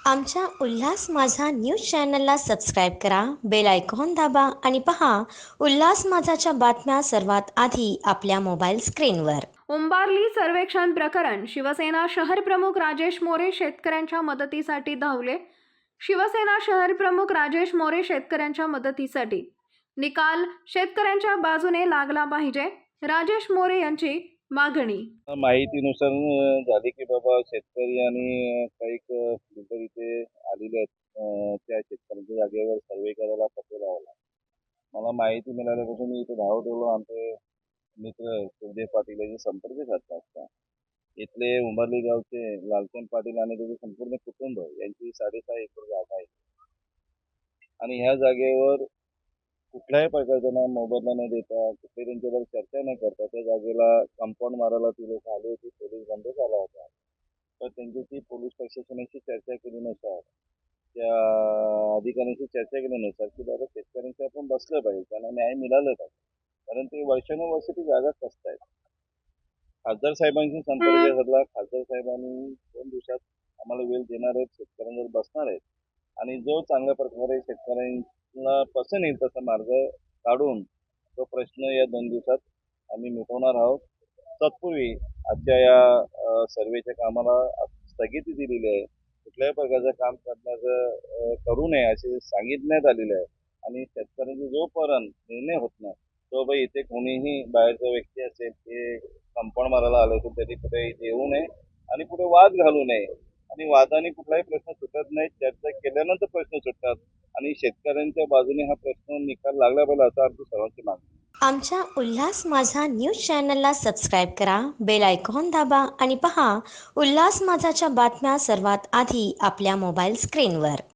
आमच्या उल्हास माझा न्यूज चॅनलला सबस्क्राईब करा, बेल आयकॉन दाबा आणि पहा उल्हास माझाच्या बातम्या सर्वात आधी आपल्या मोबाईल स्क्रीनवर. उंबारली सर्वेक्षण प्रकरण. शिवसेना शहरप्रमुख राजेश मोरे शेतकऱ्यांच्या मदतीसाठी धावले. शिवसेना शहरप्रमुख राजेश मोरे शेतकऱ्यांच्या मदतीसाठी. निकाल शेतकऱ्यांच्या बाजूने लागला पाहिजे, राजेश मोरे यांची मागणी. माहितीनुसार झाली की बाबा शेतकरी आणि काही फिल्टर इथे आलेले आहेत. त्या शेतकऱ्यांच्या जागेवर सर्वे करायला पत्र लावला. मला माहिती मिळाल्यापासून मी इथे धाव ठेवलो. आमचे मित्र सुखदेव पाटील यांचे संपर्क साधला असता. इथले उंबरली गावचे लालचंद पाटील आणि त्याचे संपूर्ण कुटुंब यांची 6.5 एकर जागा आहे आणि ह्या जागेवर कुठल्याही प्रकारचा मोबदला न देता, कुठे त्यांच्यावर चर्चा न करता त्या जागेला कंपाऊंड मारायला ती लोक आली होती. पोलीस बंद झाला होता. तर त्यांच्याशी पोलीस प्रशासनाशी चर्चा केल्यानुसार, त्या अधिकाऱ्यांशी चर्चा केल्यानुसार की बाबा शेतकऱ्यांशी आपण बसलं पाहिजे, त्यांना न्याय मिळालं पाहिजे, कारण ते वर्षानुवर्ष ती जागा कसतायत. खासदार साहेबांशी संपर्क साधला. खासदार साहेबांनी 2 दिवसात आम्हाला वेळ देणार आहेत, शेतकऱ्यांवर बसणार आहेत आणि जो चांगल्या प्रकारे शेतकऱ्यांना पसंत येईल तसा मार्ग काढून तो प्रश्न या 2 दिवसात आम्ही मिटवणार आहोत. तत्पूर्वी आजच्या या सर्वेच्या कामाला स्थगिती दिलेली आहे. कुठल्याही प्रकारचं काम करण्याचं करू नये असे सांगितण्यात आलेले आहे आणि शेतकऱ्यांचा जोपर्यंत निर्णय होत नाही तोपर्यंत इथे कोणीही बाहेरचा व्यक्ती असेल ते कंपाऊंड मारायला आलं तर तरी कुठे येऊ नये आणि पुढे वाद घालू नये. आणि वादाने कुठलाही प्रश्न सुटत नाही, चर्चा केल्यानंतर प्रश्न सुटतात आणि शेतकऱ्यांच्या बाजूने हा प्रश्न निकाल लागला पाहिजे असा आमची सर्वांची मागणी. आमच्या उल्हास माझा न्यूज चॅनलला सबस्क्राईब करा, बेल आयकॉन दाबा आणि पहा उल्हास माझाच्या बातम्या सर्वात आधी आपल्या मोबाईल स्क्रीनवर.